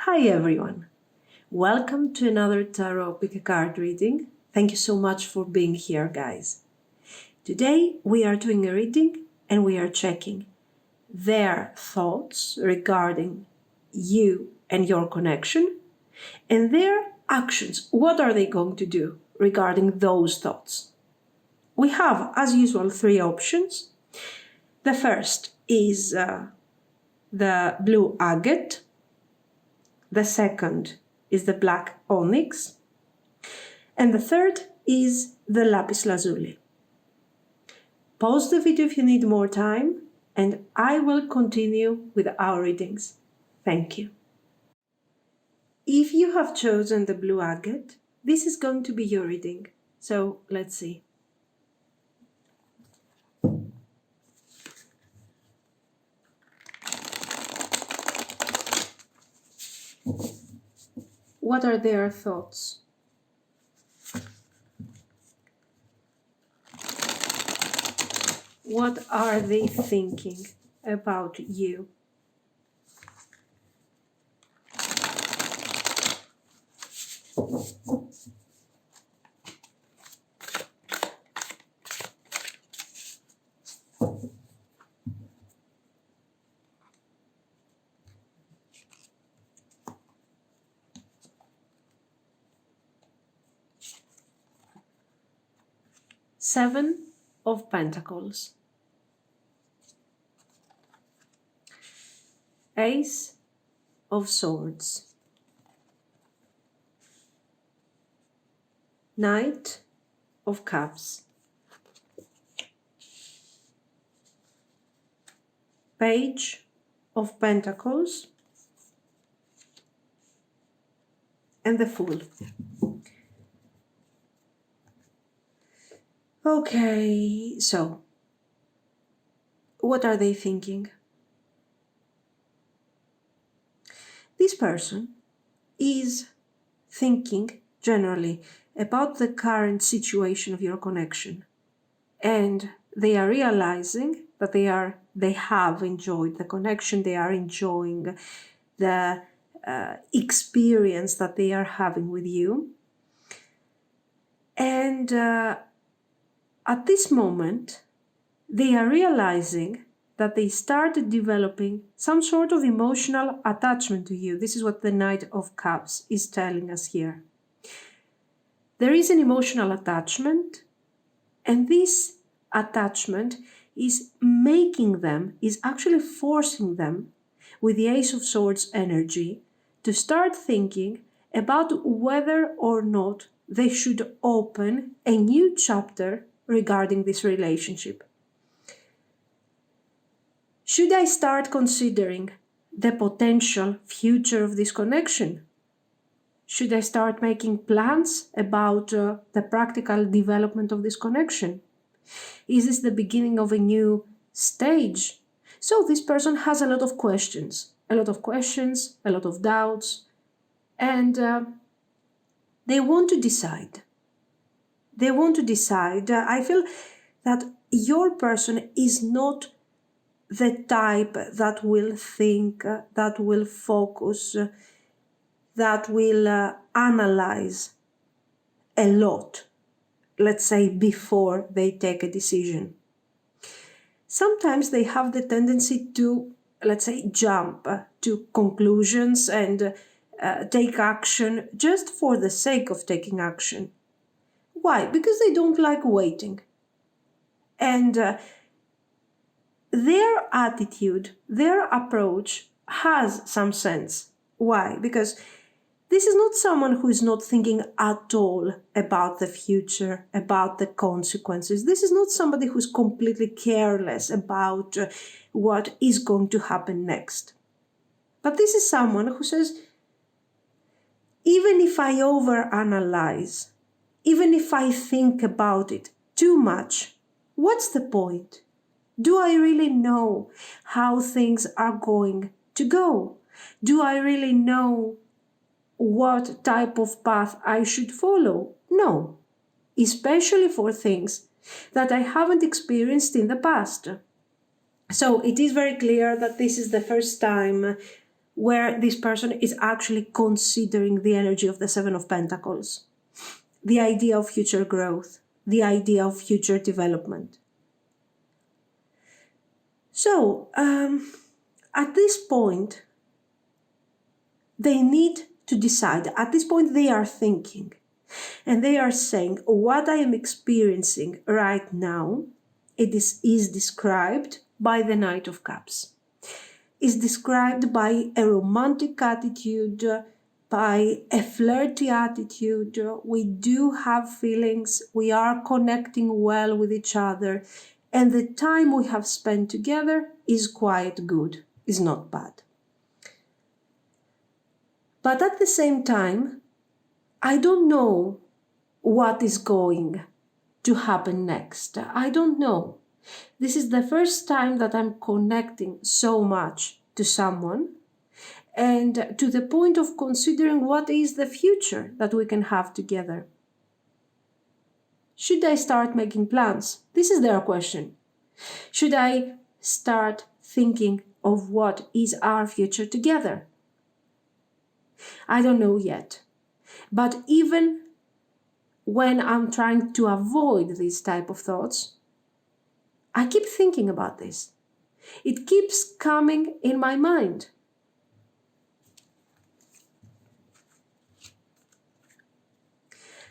Hi everyone! Welcome to another Tarot Pick a Card reading. Thank you so much for being here, guys. Today we are doing a reading and we are checking their thoughts regarding you and your connection and their actions. What are they going to do regarding those thoughts? We have, as usual, three options. The first is the blue agate. The second is the black onyx. And the third is the lapis lazuli. Pause the video if you need more time, and I will continue with our readings. Thank you. If you have chosen the blue agate, this is going to be your reading. So let's see. What are their thoughts? What are they thinking about you? Seven of Pentacles. Ace of Swords. Knight of Cups. Page of Pentacles. And the Fool. Okay, so what are they thinking? This person is thinking generally about the current situation of your connection, and they are realizing that they have enjoyed the connection, they are enjoying the experience that they are having with you. And at this moment, they are realizing that they started developing some sort of emotional attachment to you. This is what the Knight of Cups is telling us here. There is an emotional attachment, and this attachment is actually forcing them, with the Ace of Swords energy, to start thinking about whether or not they should open a new chapter regarding this relationship. Should I start considering the potential future of this connection? Should I start making plans about the practical development of this connection? Is this the beginning of a new stage? So this person has a lot of questions, a lot of doubts, and they want to decide. I feel that your person is not the type that will think, that will focus, that will analyze a lot, let's say, before they take a decision. Sometimes they have the tendency to, let's say, jump to conclusions and take action just for the sake of taking action. Why? Because they don't like waiting. And their attitude, their approach has some sense. Why? Because this is not someone who is not thinking at all about the future, about the consequences. This is not somebody who's completely careless about what is going to happen next. But this is someone who says, even if I overanalyze, even if I think about it too much, what's the point? Do I really know how things are going to go? Do I really know what type of path I should follow? No, especially for things that I haven't experienced in the past. So it is very clear that this is the first time where this person is actually considering the energy of the Seven of Pentacles, the idea of future growth, the idea of future development. So, at this point, they need to decide. At this point, they are thinking. And they are saying, what I am experiencing right now, it is described by the Knight of Cups. Is described by a romantic attitude, by a flirty attitude. We do have feelings, we are connecting well with each other, and the time we have spent together is quite good, is not bad. But at the same time, I don't know what is going to happen next. I don't know. This is the first time that I'm connecting so much to someone, and to the point of considering what is the future that we can have together. Should I start making plans? This is their question. Should I start thinking of what is our future together? I don't know yet. But even when I'm trying to avoid these type of thoughts, I keep thinking about this. It keeps coming in my mind.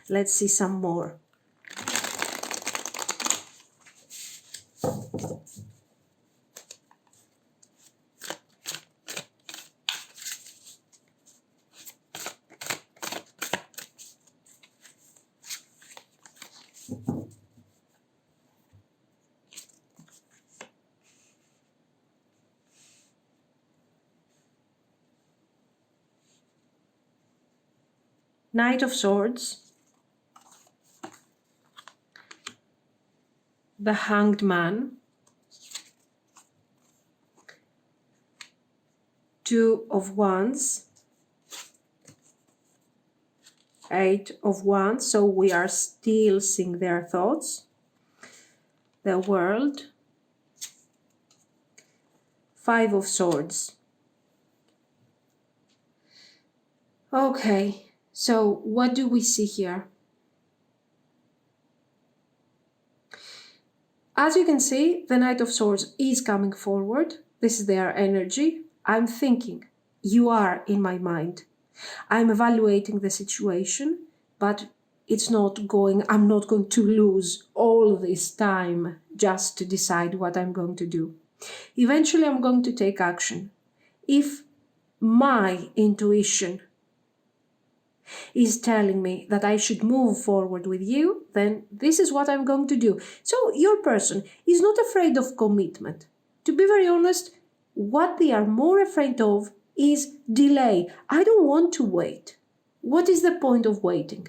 Let's see some more. Knight of Swords, the Hanged Man, Two of Wands, Eight of Wands, so we are still seeing their thoughts, the World, Five of Swords. Okay, so what do we see here? As you can see, the Knight of Swords is coming forward. This is their energy. I'm thinking, you are in my mind. I'm evaluating the situation, but I'm not going to lose all this time just to decide what I'm going to do. Eventually, I'm going to take action. If my intuition is telling me that I should move forward with you, then this is what I'm going to do. So your person is not afraid of commitment. To be very honest, what they are more afraid of is delay. I don't want to wait. What is the point of waiting?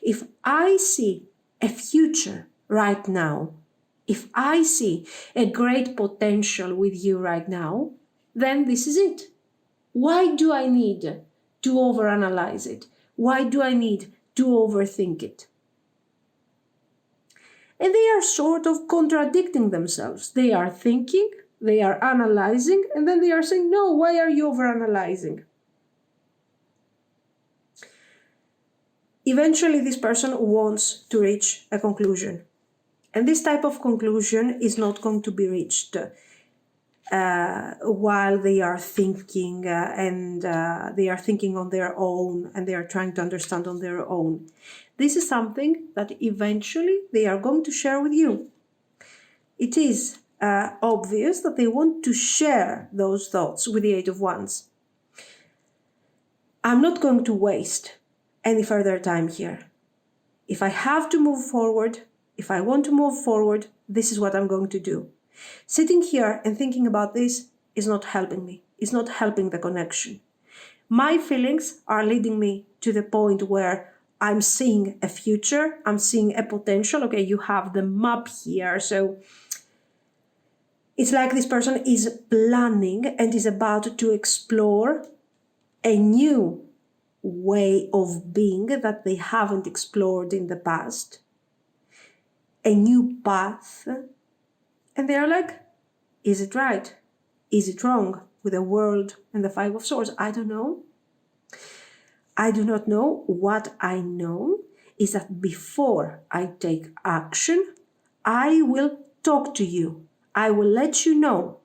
If I see a future right now, if I see a great potential with you right now, then this is it. Why do I need to overanalyze it? Why do I need to overthink it? And they are sort of contradicting themselves. They are thinking, they are analyzing, and then they are saying, no, why are you overanalyzing? Eventually, this person wants to reach a conclusion. And this type of conclusion is not going to be reached while they are thinking and they are thinking on their own and they are trying to understand on their own. This is something that eventually they are going to share with you. It is obvious that they want to share those thoughts with the Eight of Wands. I'm not going to waste any further time here. If I have to move forward, if I want to move forward, this is what I'm going to do. Sitting here and thinking about this is not helping me. It's not helping the connection. My feelings are leading me to the point where I'm seeing a future, I'm seeing a potential. Okay, you have the map here. So it's like this person is planning and is about to explore a new way of being that they haven't explored in the past, a new path. And they're like, is it right? Is it wrong? with the world and the Five of Swords? I don't know. I do not know. What I know is that before I take action, I will talk to you. I will let you know.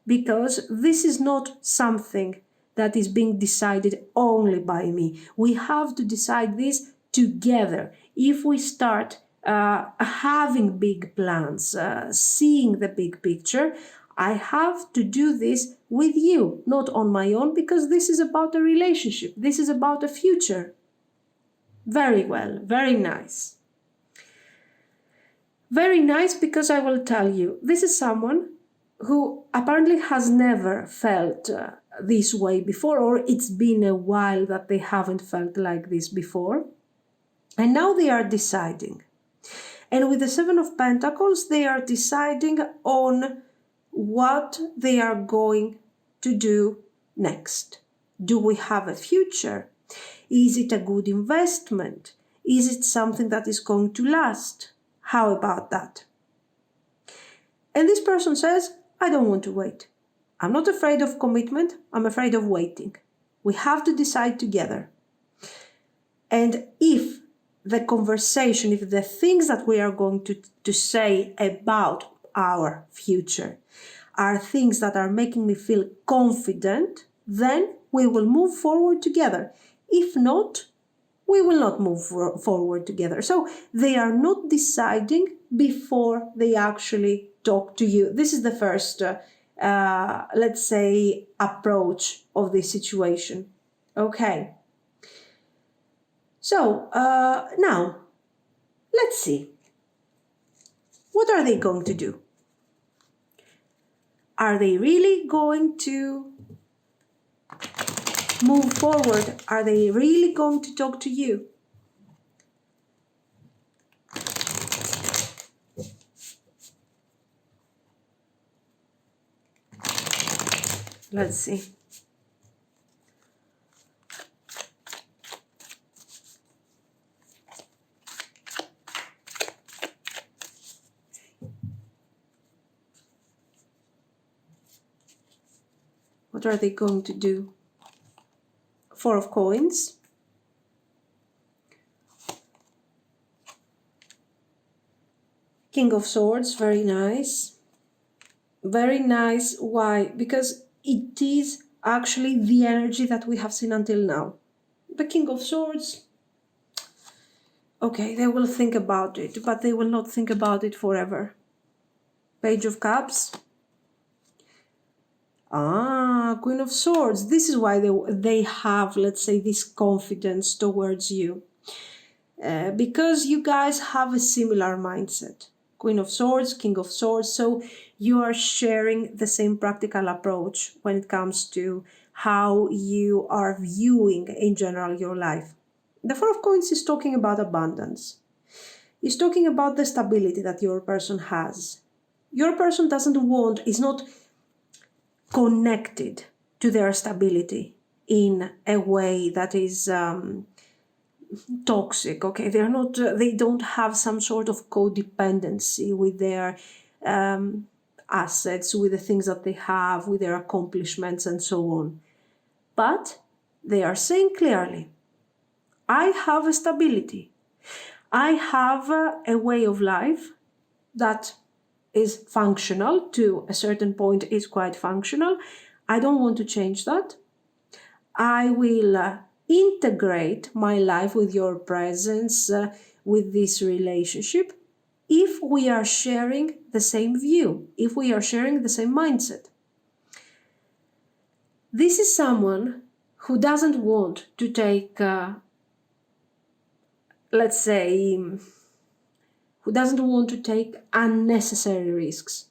Because this is not something that is being decided only by me. We have to decide this together. If we start having big plans, seeing the big picture, I have to do this with you, not on my own, because this is about a relationship. This is about a future. Very well, very nice. Very nice, because I will tell you, this is someone who apparently has never felt this way before, or it's been a while that they haven't felt like this before. And now they are deciding. And with the Seven of Pentacles, they are deciding on what they are going to do next. Do we have a future? Is it a good investment? Is it something that is going to last? How about that? And this person says, I don't want to wait. I'm not afraid of commitment. I'm afraid of waiting. We have to decide together. And if the conversation, if the things that we are going to say about our future are things that are making me feel confident, then we will move forward together. If not, we will not move forward together. So they are not deciding before they actually talk to you. This is the first, let's say, approach of this situation. Okay. So now, let's see. What are they going to do? Are they really going to move forward? Are they really going to talk to you? Let's see. What are they going to do? Four of Coins. King of Swords, very nice. Very nice. Why? Because it is actually the energy that we have seen until now. The King of Swords, okay, they will think about it, but they will not think about it forever. Page of Cups. Queen of Swords. This is why they have, let's say, this confidence towards you. Because you guys have a similar mindset. Queen of Swords, King of Swords. So you are sharing the same practical approach when it comes to how you are viewing in general your life. The Four of Coins is talking about abundance. It's talking about the stability that your person has. Your person is not connected to their stability in a way that is toxic. Okay, they don't have some sort of codependency with their assets, with the things that they have, with their accomplishments and so on. But they are saying clearly, I have a stability. I have a way of life that is functional to a certain point, is quite functional. I don't want to change that. I will integrate my life with your presence, with this relationship, if we are sharing the same view, if we are sharing the same mindset. This is someone who doesn't want to take, let's say, who doesn't want to take unnecessary risks.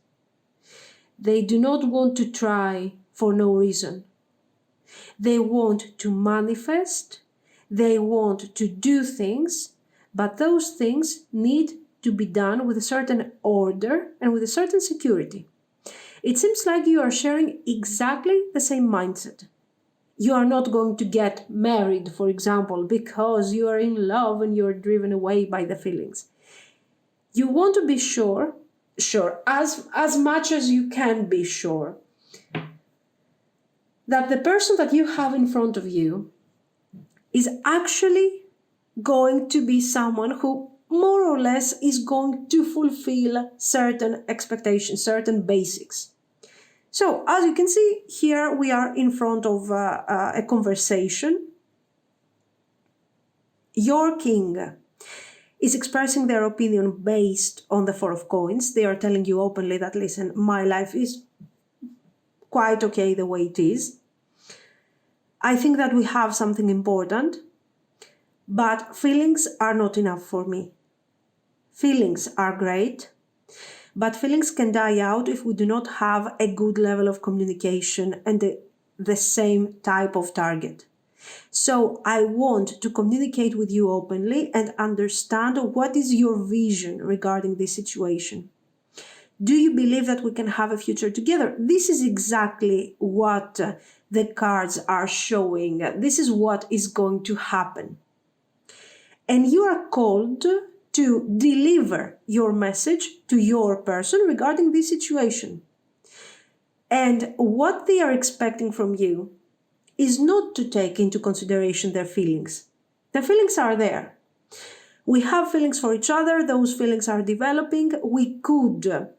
They do not want to try for no reason. They want to manifest, they want to do things, but those things need to be done with a certain order and with a certain security. It seems like you are sharing exactly the same mindset. You are not going to get married, for example, because you are in love and you are driven away by the feelings. You want to be sure, as much as you can be sure, that the person that you have in front of you is actually going to be someone who more or less is going to fulfill certain expectations, certain basics. So as you can see here, we are in front of a conversation. Your king is expressing their opinion based on the Four of Coins. They are telling you openly that, listen, my life is quite okay the way it is. I think that we have something important, but feelings are not enough for me. Feelings are great, but feelings can die out if we do not have a good level of communication and the same type of target. So I want to communicate with you openly and understand what is your vision regarding this situation. Do you believe that we can have a future together? This is exactly what the cards are showing. This is what is going to happen. And you are called to deliver your message to your person regarding this situation. And what they are expecting from you is not to take into consideration their feelings. The feelings are there. We have feelings for each other. Those feelings are developing. We could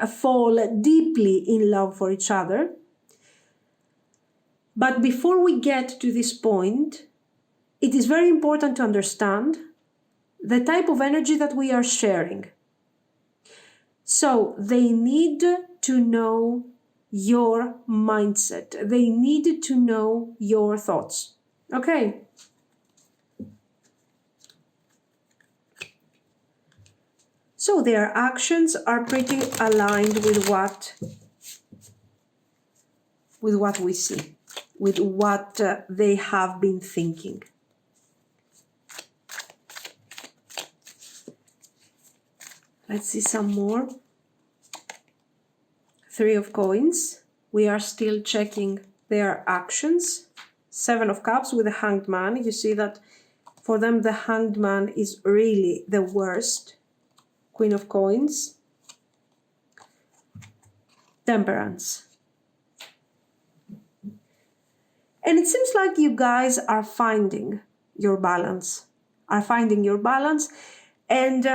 fall deeply in love for each other. But before we get to this point, it is very important to understand the type of energy that we are sharing. So they need to know your mindset. They need to know your thoughts. Okay. So their actions are pretty aligned with what we see, with what they have been thinking. Let's see some more. Three of Coins. We are still checking their actions. Seven of Cups with the Hanged Man. You see that for them the Hanged Man is really the worst. Queen of Coins. Temperance. And it seems like you guys are finding your balance. And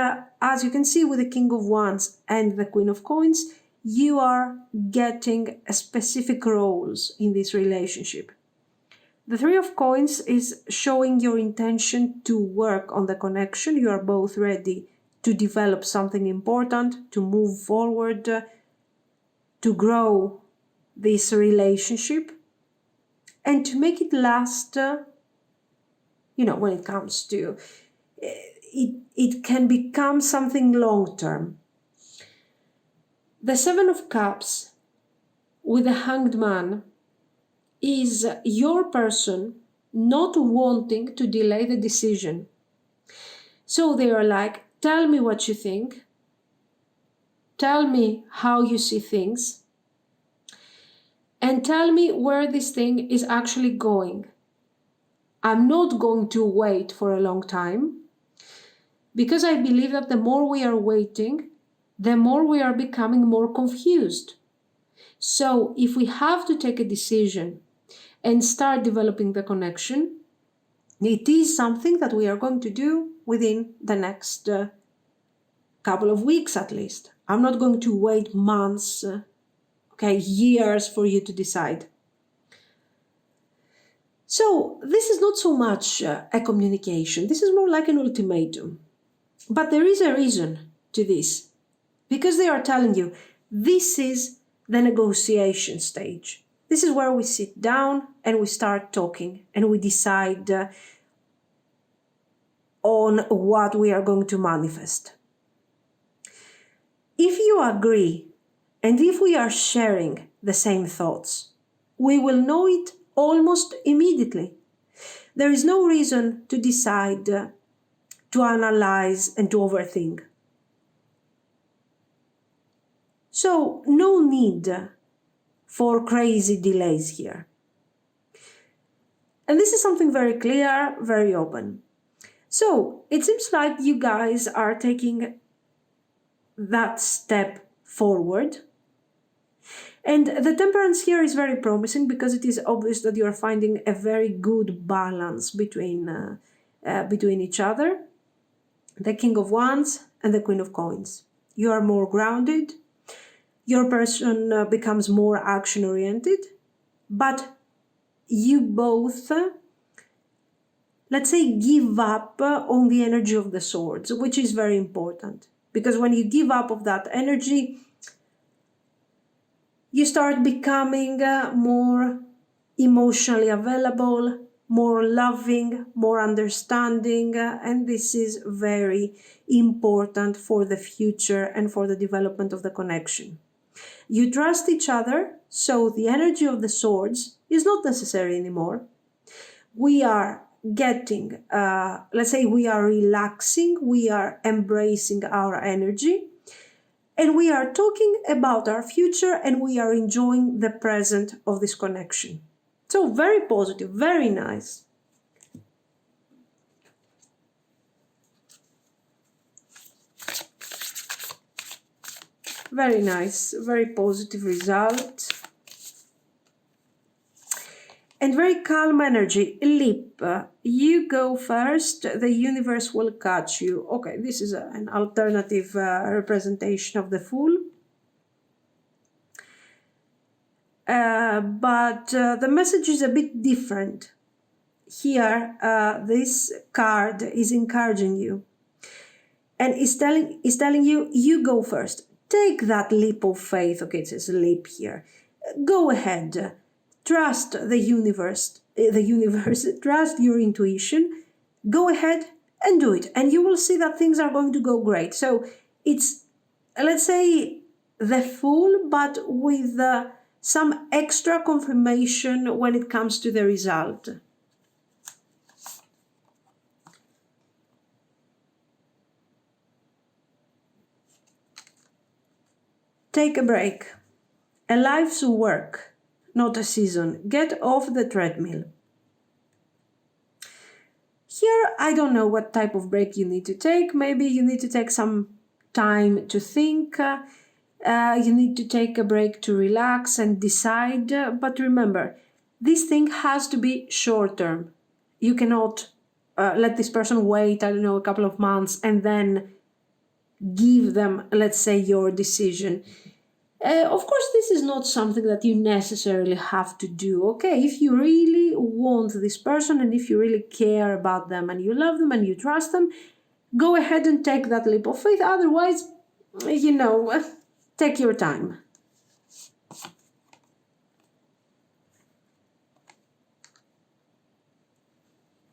as you can see with the King of Wands and the Queen of Coins, you are getting specific roles in this relationship. The Three of Coins is showing your intention to work on the connection. You are both ready to develop something important, to move forward, to grow this relationship, and to make it last, when it comes to it can become something long-term. The Seven of Cups with the Hanged Man is your person not wanting to delay the decision. So they are like, tell me what you think. Tell me how you see things. And tell me where this thing is actually going. I'm not going to wait for a long time, because I believe that the more we are waiting, the more we are becoming more confused. So if we have to take a decision and start developing the connection, it is something that we are going to do within the next couple of weeks at least. I'm not going to wait months, years for you to decide. So this is not so much a communication. This is more like an ultimatum. But there is a reason to this, because they are telling you this is the negotiation stage. This is where we sit down and we start talking and we decide on what we are going to manifest. If you agree and if we are sharing the same thoughts, we will know it almost immediately. There is no reason to decide, to analyze and to overthink. So no need for crazy delays here. And this is something very clear, very open. So it seems like you guys are taking that step forward. And the temperance here is very promising because it is obvious that you are finding a very good balance between each other. The King of Wands and the Queen of Coins. You are more grounded. Your person becomes more action-oriented. But you both, let's say, give up on the energy of the swords, which is very important. Because when you give up of that energy, you start becoming more emotionally available, more loving, more understanding, and this is very important for the future and for the development of the connection. You trust each other, so the energy of the swords is not necessary anymore. We are getting, let's say we are relaxing, we are embracing our energy, and we are talking about our future and we are enjoying the present of this connection. So very positive, very nice. Very nice, very positive result. And very calm energy. Leap, you go first, the universe will catch you. Okay, this is an alternative representation of the Fool. But the message is a bit different. Here, this card is encouraging you. And is telling you, you go first. Take that leap of faith. Okay, it says leap here. Go ahead. Trust the universe, trust your intuition, go ahead and do it. And you will see that things are going to go great. So it's, let's say, the Fool, but with some extra confirmation when it comes to the result. Take a break. A life's work, not a season. Get off the treadmill. Here, I don't know what type of break you need to take. Maybe you need to take some time to think. You need to take a break to relax and decide. But remember, this thing has to be short term. You cannot let this person wait, I don't know, a couple of months and then give them, let's say, your decision. Of course, this is not something that you necessarily have to do, okay? If you really want this person and if you really care about them and you love them and you trust them, go ahead and take that leap of faith. Otherwise, you know, take your time.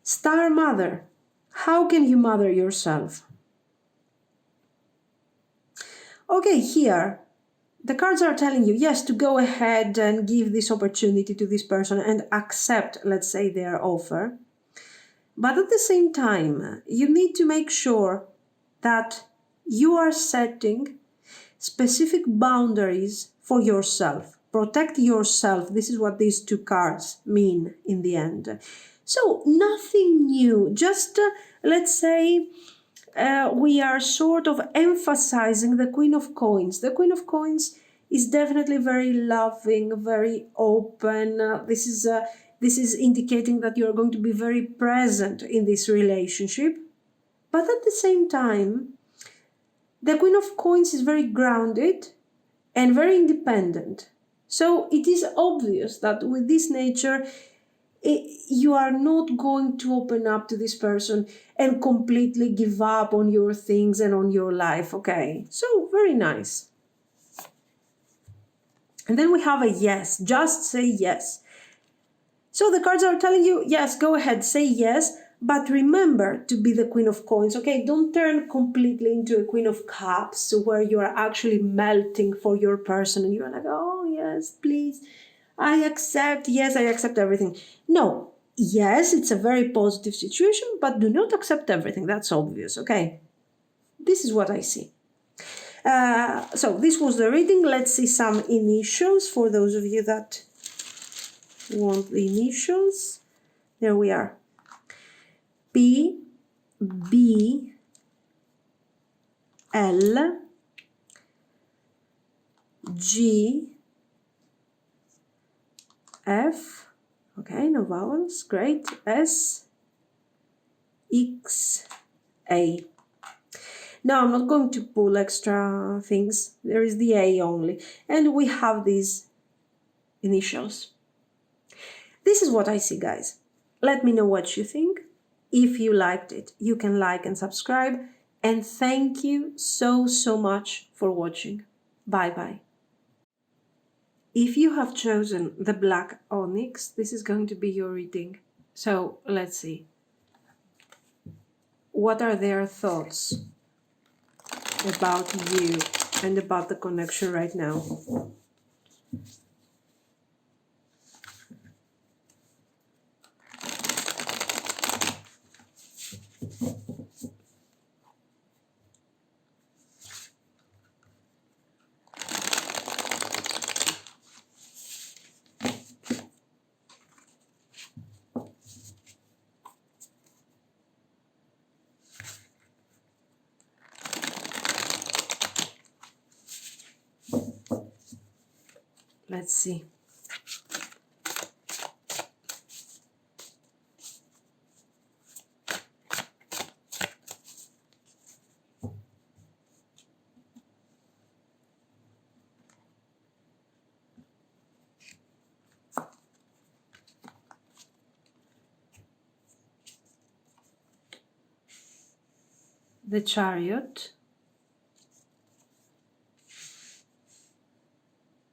Star Mother. How can you mother yourself? Okay, here, the cards are telling you, yes, to go ahead and give this opportunity to this person and accept, let's say, their offer. But at the same time, you need to make sure that you are setting specific boundaries for yourself. Protect yourself. This is what these two cards mean in the end. So nothing new, just let's say we are sort of emphasizing the Queen of Coins. The Queen of Coins is definitely very loving, very open. This is indicating that you're going to be very present in this relationship. But at the same time, the Queen of Coins is very grounded and very independent. So it is obvious that with this nature, you are not going to open up to this person and completely give up on your things and on your life, okay? So, very nice. And then we have a yes, just say yes. So the cards are telling you, yes, go ahead, say yes, but remember to be the Queen of Coins, okay? Don't turn completely into a Queen of Cups where you are actually melting for your person and you're like, oh, yes, please. I accept, yes, I accept everything. No, yes, it's a very positive situation, but do not accept everything. That's obvious, okay? This is what I see. So this was the reading. Let's see some initials for those of you that want the initials. There we are. P, B, L, G, F, okay, no vowels, great, S, X, A. Now I'm not going to pull extra things, there is the A only, and we have these initials. This is what I see, guys. Let me know what you think. If you liked it, you can like and subscribe, and thank you so much for watching. Bye bye. If you have chosen the black onyx, this is going to be your reading. So let's see. What are their thoughts about you and about the connection right now? Let's see. The Chariot,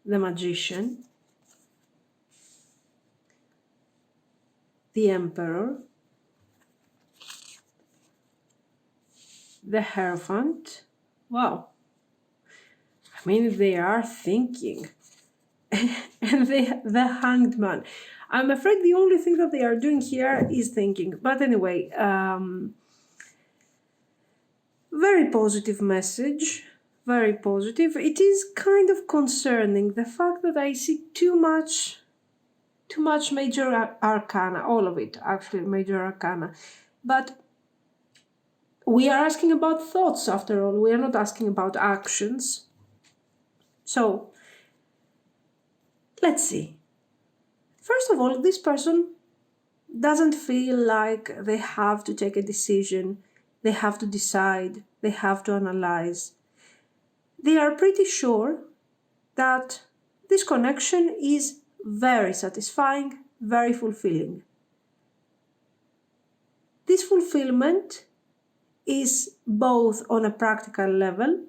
the Magician, the Emperor, the Hierophant. Wow. I mean, they are thinking. And the Hanged Man. I'm afraid the only thing that they are doing here is thinking. But anyway, very positive message. Very positive. It is kind of concerning the fact that I see too much major arcana, all of it actually, major arcana. But we are asking about thoughts after all, we are not asking about actions. So, let's see. First of all, this person doesn't feel like they have to take a decision, they have to decide, they have to analyze. They are pretty sure that this connection is very satisfying, very fulfilling. This fulfillment is both on a practical level,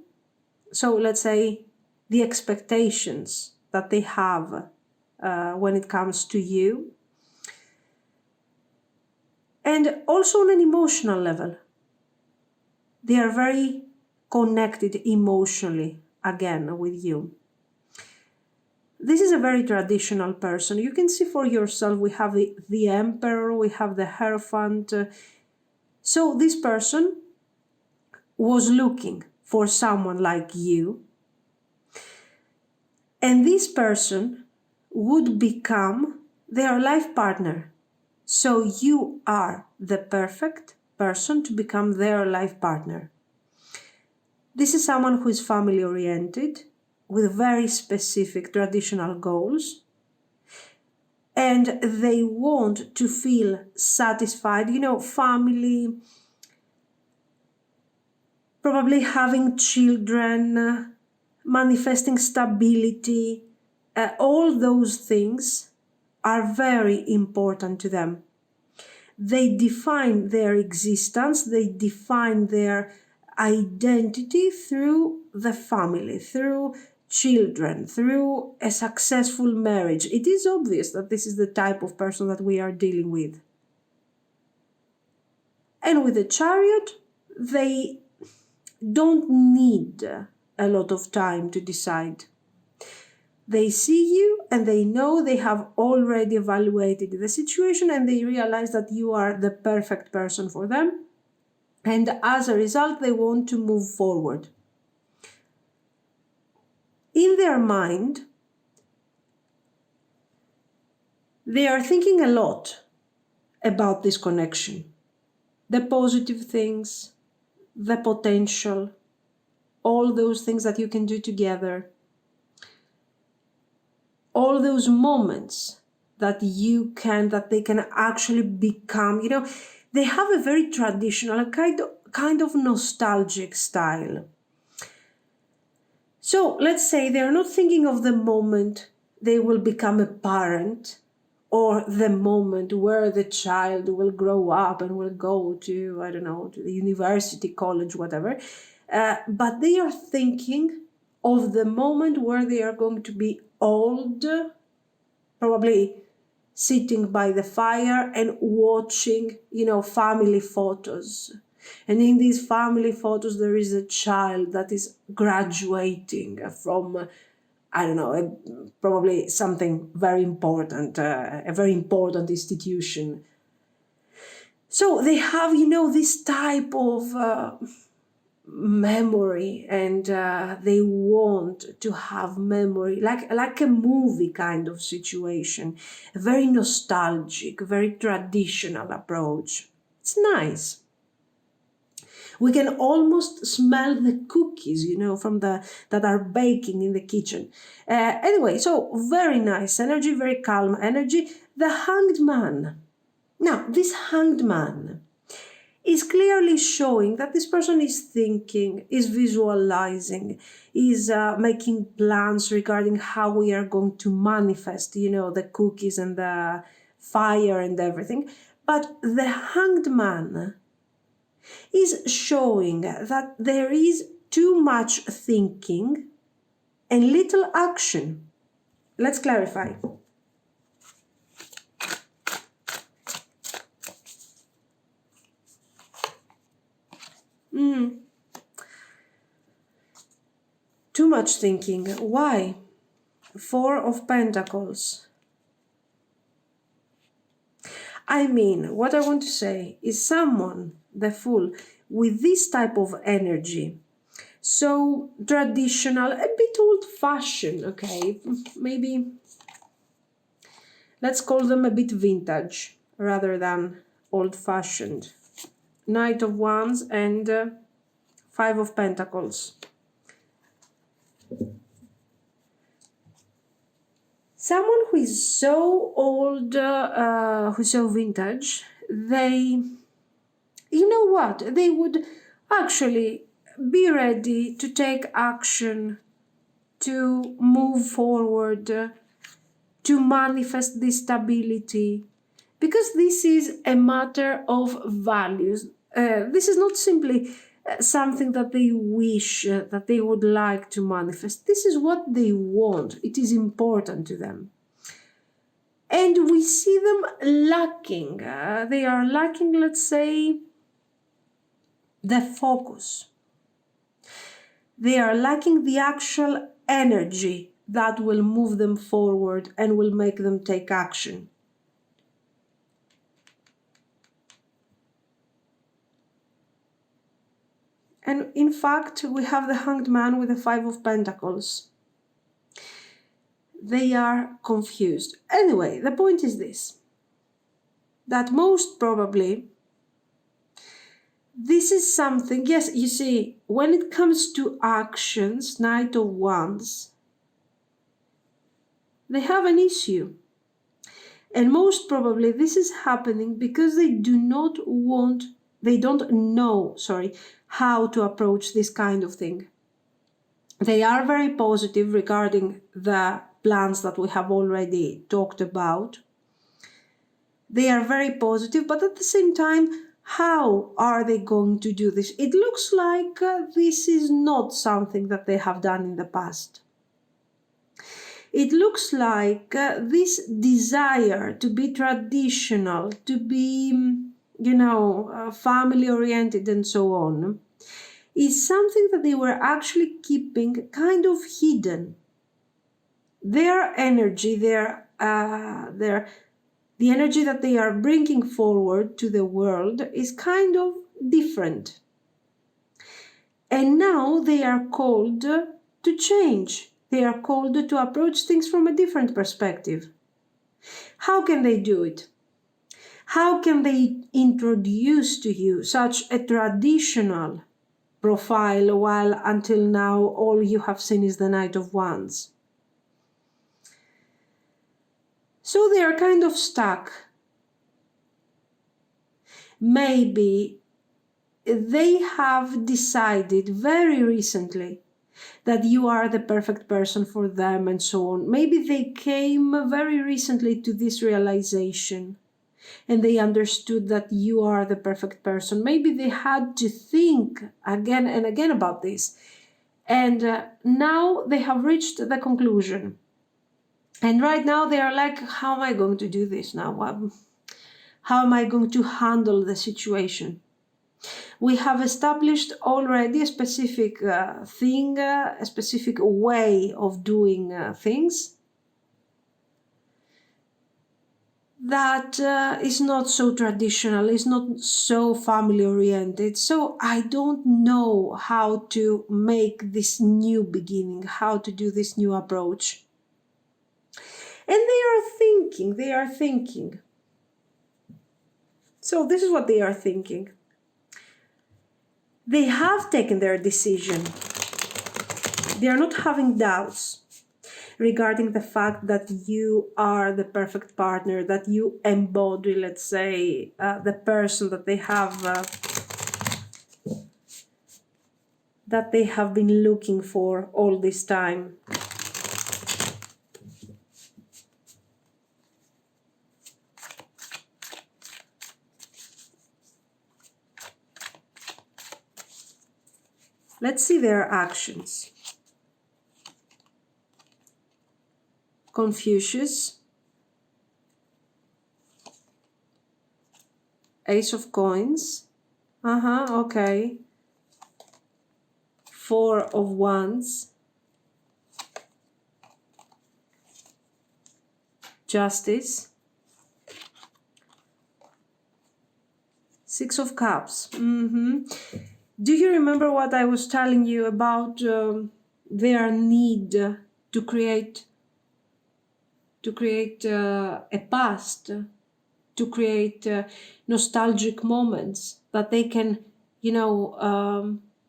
so let's say the expectations that they have when it comes to you, and also on an emotional level. They are very connected emotionally again with you. This is a very traditional person. You can see for yourself, we have the Emperor, we have the Hierophant. So this person was looking for someone like you, and this person would become their life partner. So you are the perfect person to become their life partner. This is someone who is family oriented, with very specific traditional goals, and they want to feel satisfied, family, probably having children, manifesting stability, all those things are very important to them. They define their existence, they define their identity through the family, through children, through a successful marriage. It is obvious that this is the type of person that we are dealing with. And with the Chariot, they don't need a lot of time to decide. They see you and they know they have already evaluated the situation, and they realize that you are the perfect person for them. And as a result, they want to move forward. In their mind, they are thinking a lot about this connection. The positive things, the potential, all those things that you can do together, all those moments that they can actually become, they have a very traditional, kind of nostalgic style. So let's say they're not thinking of the moment they will become a parent, or the moment where the child will grow up and will go to, I don't know, to the university, college, whatever. But they are thinking of the moment where they are going to be old, probably sitting by the fire and watching, family photos. And in these family photos, there is a child that is graduating from, I don't know, probably something very important, a very important institution. So they have, this type of memory, and they want to have memory, like a movie kind of situation, a very nostalgic, very traditional approach. It's nice. We can almost smell the cookies, from that are baking in the kitchen. Anyway, so very nice energy, very calm energy. The Hanged Man. Now, this Hanged Man is clearly showing that this person is thinking, is visualizing, is making plans regarding how we are going to manifest, the cookies and the fire and everything. But the Hanged Man is showing that there is too much thinking and little action. Let's clarify. Too much thinking. Why? Four of Pentacles. I mean, what I want to say is someone, the Fool, with this type of energy, so traditional, a bit old-fashioned, okay? Maybe let's call them a bit vintage rather than old-fashioned. Knight of Wands and Five of Pentacles. Someone who is so old, who's so vintage, they, you know what, they would actually be ready to take action, to move forward, to manifest this stability, because this is a matter of values. This is not simply something that they wish, that they would like to manifest. This is what they want. It is important to them. And we see them lacking. They are lacking, let's say, the focus. They are lacking the actual energy that will move them forward and will make them take action. And in fact, we have the Hanged Man with the Five of Pentacles. They are confused. Anyway, the point is this, that most probably this is something, yes, you see, when it comes to actions, Knight of Wands, they have an issue. And most probably this is happening because they don't know, how to approach this kind of thing. They are very positive regarding the plans that we have already talked about. They are very positive, but at the same time, how are they going to do this? It looks like this is not something that they have done in the past. It looks like this desire to be traditional, to be, family-oriented and so on, is something that they were actually keeping kind of hidden. Their energy, the energy that they are bringing forward to the world is kind of different. And now they are called to change. They are called to approach things from a different perspective. How can they do it? How can they introduce to you such a traditional profile while until now all you have seen is the Knight of Wands? So they are kind of stuck. Maybe they have decided very recently that you are the perfect person for them and so on. Maybe they came very recently to this realization and they understood that you are the perfect person. Maybe they had to think again and again about this. And now they have reached the conclusion. And right now they are like, how am I going to do this now? How am I going to handle the situation? We have established already a specific thing, a specific way of doing things that is not so traditional, is not so family oriented. So I don't know how to make this new beginning, how to do this new approach. And they are thinking. So this is what they are thinking. They have taken their decision. They are not having doubts regarding the fact that you are the perfect partner, that you embody, let's say, the person that they have been looking for all this time. Let's see their actions. Confucius, Ace of Coins, okay, Four of Wands, Justice, Six of Cups. Do you remember what I was telling you about their need to create a past, to create nostalgic moments that they can,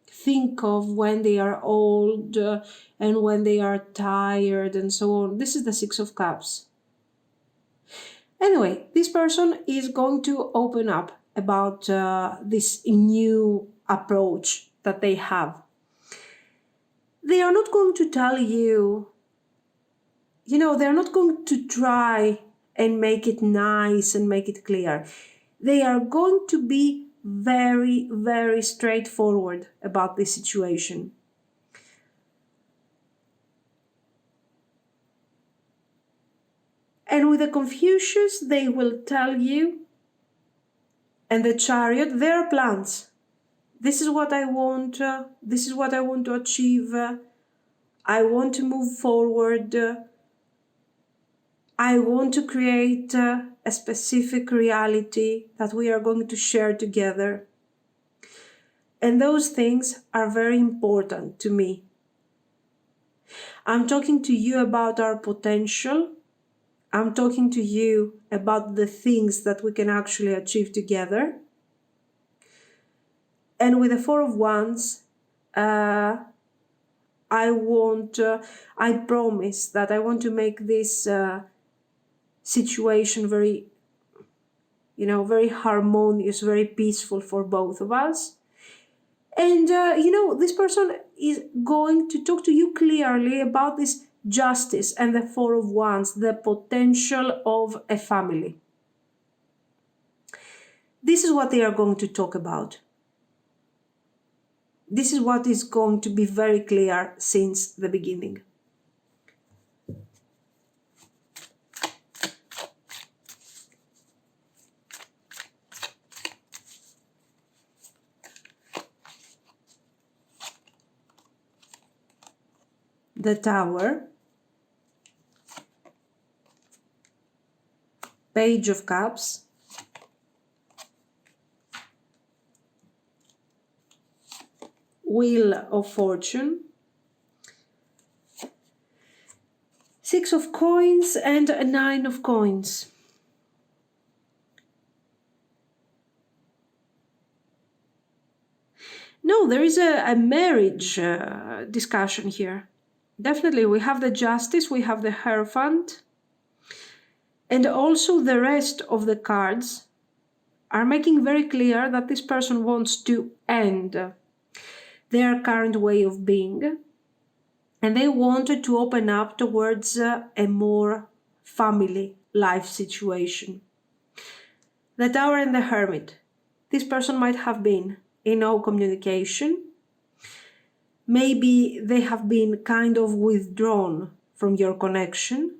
think of when they are old and when they are tired and so on. This is the Six of Cups. Anyway, this person is going to open up about this new approach that they have. They are not going to tell you, they're not going to try and make it nice and make it clear. They are going to be very, very straightforward about this situation. And with the Confucius, they will tell you, and the Chariot, their plans. This is what I want. This is what I want to achieve. I want to move forward. I want to create a specific reality that we are going to share together. And those things are very important to me. I'm talking to you about our potential. I'm talking to you about the things that we can actually achieve together. And with the Four of Wands, I promise that I want to make this situation very, very harmonious, very peaceful for both of us. And, this person is going to talk to you clearly about this Justice and the Four of Wands, the potential of a family. This is what they are going to talk about. This is what is going to be very clear since the beginning. The Tower, Page of Cups, Wheel of Fortune, Six of Coins, and a Nine of Coins. No, there is a marriage discussion here. Definitely, we have the Justice, we have the Hierophant, And also the rest of the cards are making very clear that this person wants to end their current way of being, and they wanted to open up towards a more family life situation. The Tower and the Hermit. This person might have been in no communication. Maybe they have been kind of withdrawn from your connection.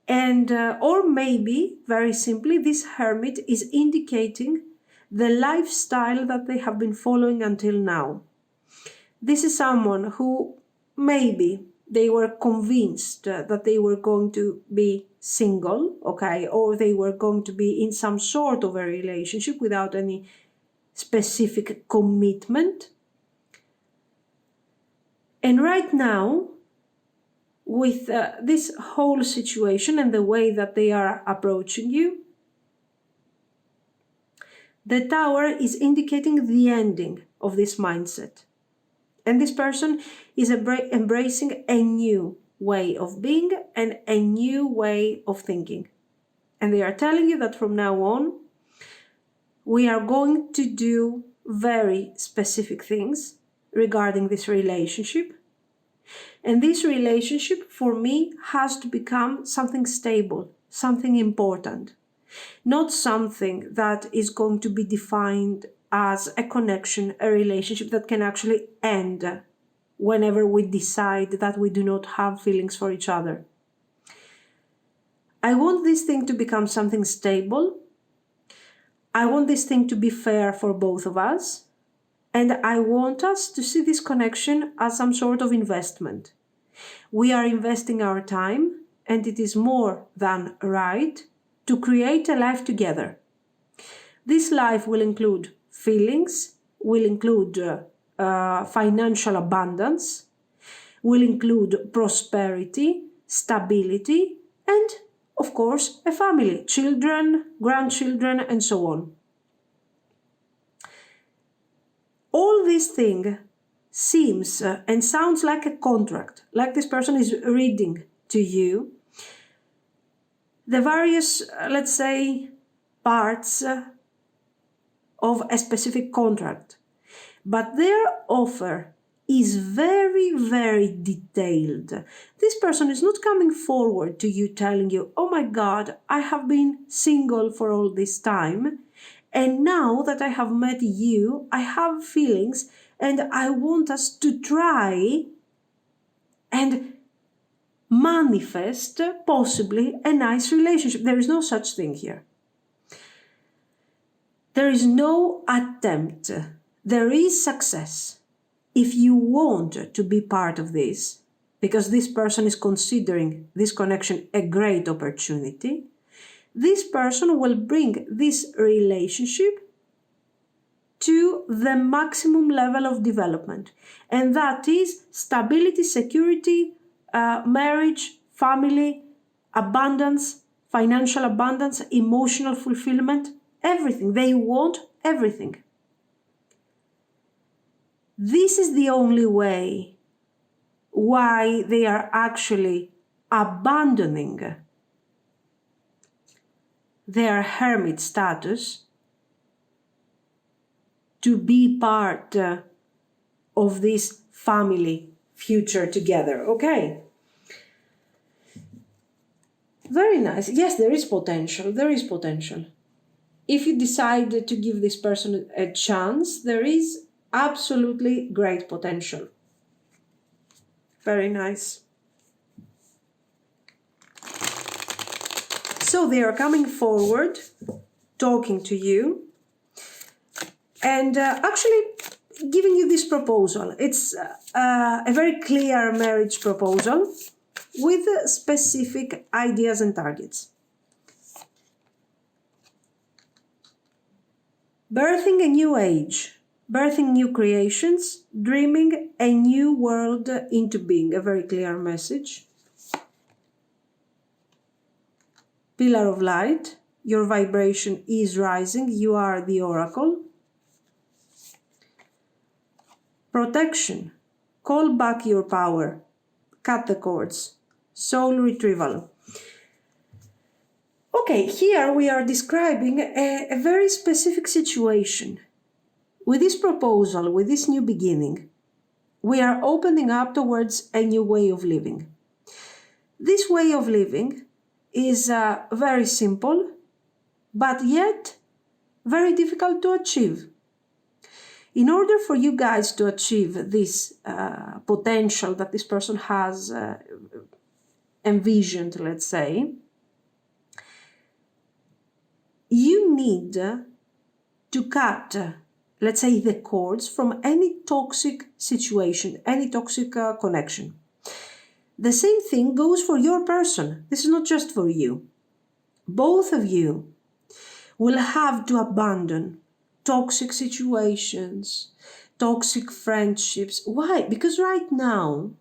And, or maybe, very simply, this Hermit is indicating the lifestyle that they have been following until now. This is someone who maybe they were convinced that they were going to be single, okay, or they were going to be in some sort of a relationship without any specific commitment. And right now, with this whole situation and the way that they are approaching you, the Tower is indicating the ending of this mindset. And this person is embracing a new way of being and a new way of thinking. And they are telling you that from now on, we are going to do very specific things regarding this relationship. And this relationship, for me, has to become something stable, something important, not something that is going to be defined as a connection, a relationship that can actually end whenever we decide that we do not have feelings for each other. I want this thing to become something stable. I want this thing to be fair for both of us. And I want us to see this connection as some sort of investment. We are investing our time, and it is more than right to create a life together. This life will include feelings, will include financial abundance, will include prosperity, stability, and, of course, a family, children, grandchildren, and so on. All this thing seems and sounds like a contract, like this person is reading to you the various, let's say, parts of a specific contract. But their offer is very, very detailed. This person is not coming forward to you telling you, oh my God, I have been single for all this time. And now that I have met you, I have feelings and I want us to try and manifest possibly a nice relationship. There is no such thing here. There is no attempt. There is success. If you want to be part of this, because this person is considering this connection a great opportunity, this person will bring this relationship to the maximum level of development. And that is stability, security, marriage, family, abundance, financial abundance, emotional fulfillment, everything. They want everything. This is the only way why they are actually abandoning their hermit status to be part of this family future together. Okay. Very nice. Yes, there is potential. There is potential. If you decide to give this person a chance, there is absolutely great potential. Very nice. So they are coming forward, talking to you, and actually giving you this proposal. It's a very clear marriage proposal with specific ideas and targets. Birthing a new age, birthing new creations, dreaming a new world into being. A very clear message. Pillar of light, your vibration is rising, you are the oracle. Protection, call back your power, cut the cords, soul retrieval. Okay, here we are describing a very specific situation. With this proposal, with this new beginning, we are opening up towards a new way of living. This way of living is very simple, but yet very difficult to achieve. In order for you guys to achieve this potential that this person has envisioned, let's say, you need to cut, let's say, the cords from any toxic situation, any toxic connection. The same thing goes for your person. This is not just for you. Both of you will have to abandon toxic situations, toxic friendships. Why? Because right now,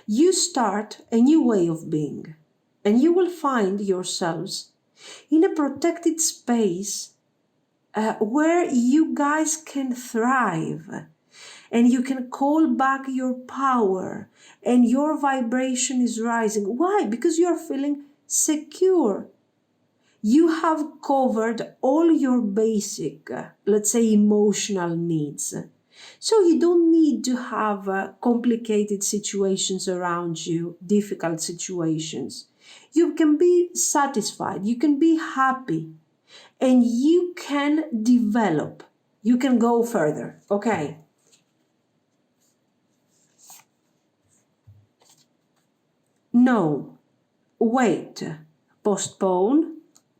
you start a new way of being, and you will find yourselves in a protected space where you guys can thrive, and you can call back your power, and your vibration is rising. Why? Because you are feeling secure. You have covered all your basic, let's say, emotional needs. So you don't need to have complicated situations around you, difficult situations. You can be satisfied, you can be happy, and you can develop. You can go further, okay? No, wait, postpone,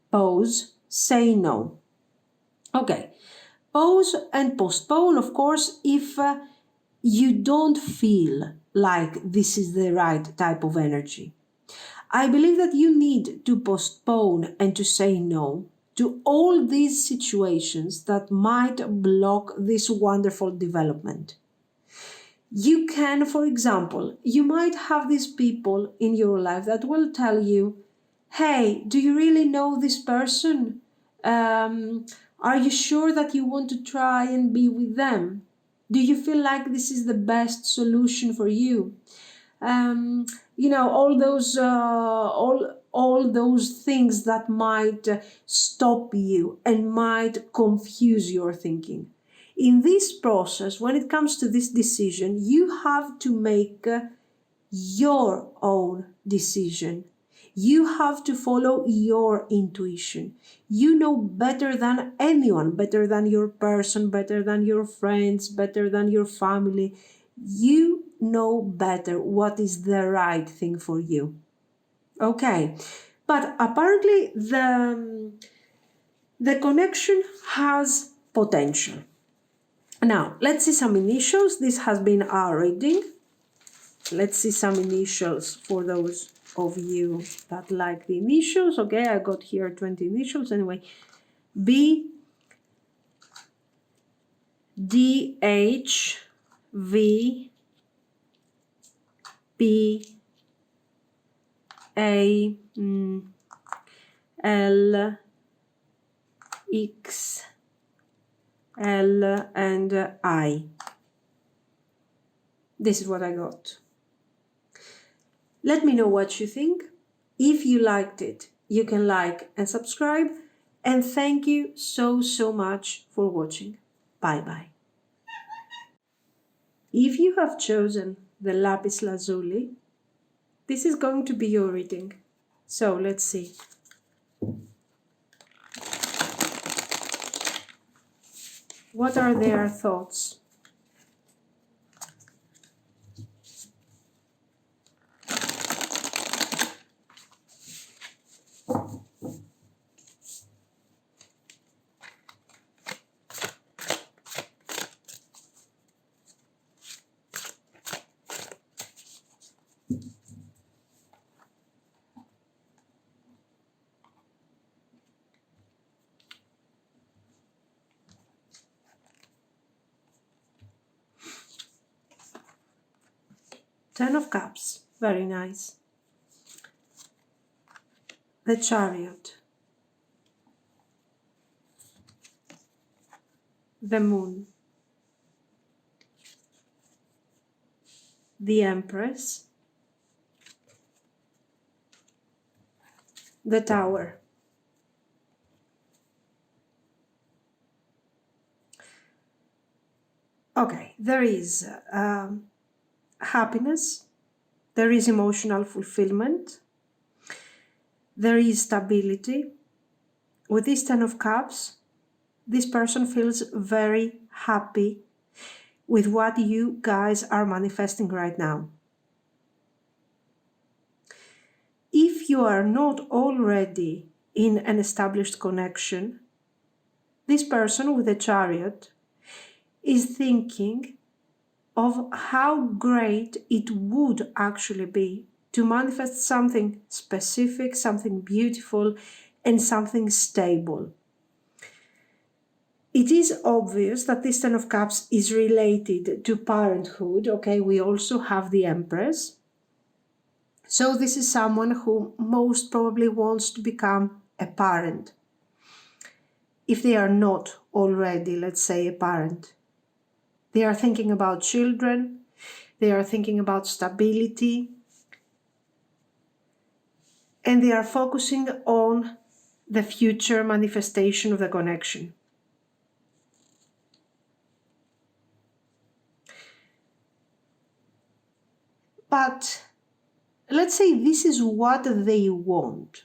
pause, say no. Okay, pause and postpone, of course, if you don't feel like this is the right type of energy. I believe that you need to postpone and to say no to all these situations that might block this wonderful development. You can, for example, you might have these people in your life that will tell you, hey, do you really know this person? Are you sure that you want to try and be with them? Do you feel like this is the best solution for you? All those things that might stop you and might confuse your thinking. In this process, when it comes to this decision, you have to make your own decision. You have to follow your intuition. You know better than anyone, better than your person, better than your friends, better than your family. You know better what is the right thing for you. Okay, but apparently the connection has potential. Now, let's see some initials. This has been our reading. Let's see some initials for those of you that like the initials. Okay, I got here 20 initials. Anyway, B, D, H, V, P, A, L, X, L, and I. This is what I got. Let me know what you think. If you liked it, you can like and subscribe. And thank you so, so much for watching. Bye-bye. If you have chosen the Lapis Lazuli, this is going to be your reading. So let's see. What are their thoughts? Ten of Cups, very nice. The Chariot. The Moon. The Empress. The Tower. Okay, there is happiness, there is emotional fulfillment, there is stability. With this Ten of Cups, this person feels very happy with what you guys are manifesting right now. If you are not already in an established connection, this person with the Chariot is thinking of how great it would actually be to manifest something specific, something beautiful, and something stable. It is obvious that this Ten of Cups is related to parenthood. Okay, we also have the Empress. So this is someone who most probably wants to become a parent, if they are not already, let's say, a parent. They are thinking about children, they are thinking about stability, and they are focusing on the future manifestation of the connection. But let's say this is what they want.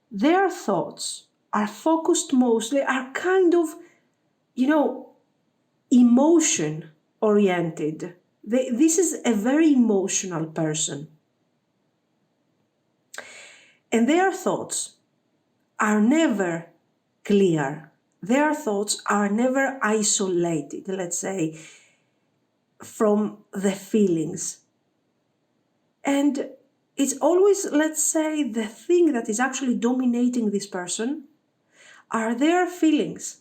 Their thoughts are focused mostly, are kind of, emotion oriented. This is a very emotional person. And their thoughts are never clear. Their thoughts are never isolated, let's say, from the feelings. And it's always, let's say, the thing that is actually dominating this person are their feelings.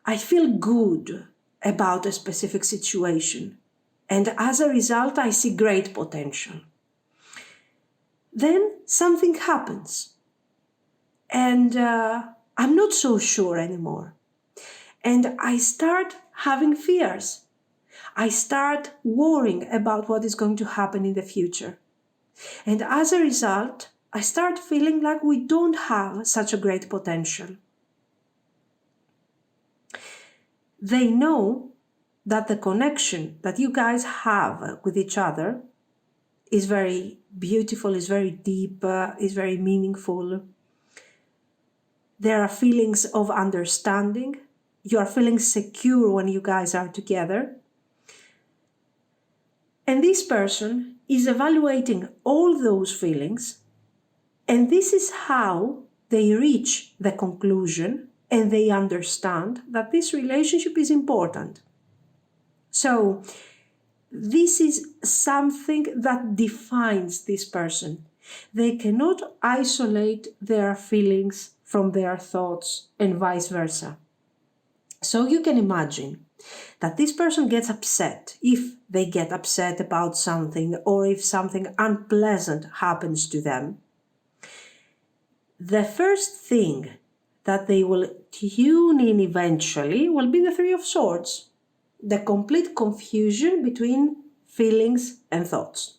I feel good about a specific situation, and as a result, I see great potential. Then something happens, and I'm not so sure anymore. And I start having fears. I start worrying about what is going to happen in the future. And as a result, I start feeling like we don't have such a great potential. They know that the connection that you guys have with each other is very beautiful, is very deep, is very meaningful. There are feelings of understanding. You are feeling secure when you guys are together. And this person is evaluating all those feelings, and this is how they reach the conclusion and they understand that this relationship is important. So this is something that defines this person. They cannot isolate their feelings from their thoughts and vice versa. So you can imagine that this person gets upset if they get upset about something or if something unpleasant happens to them. The first thing that they will tune in eventually will be the Three of Swords, the complete confusion between feelings and thoughts.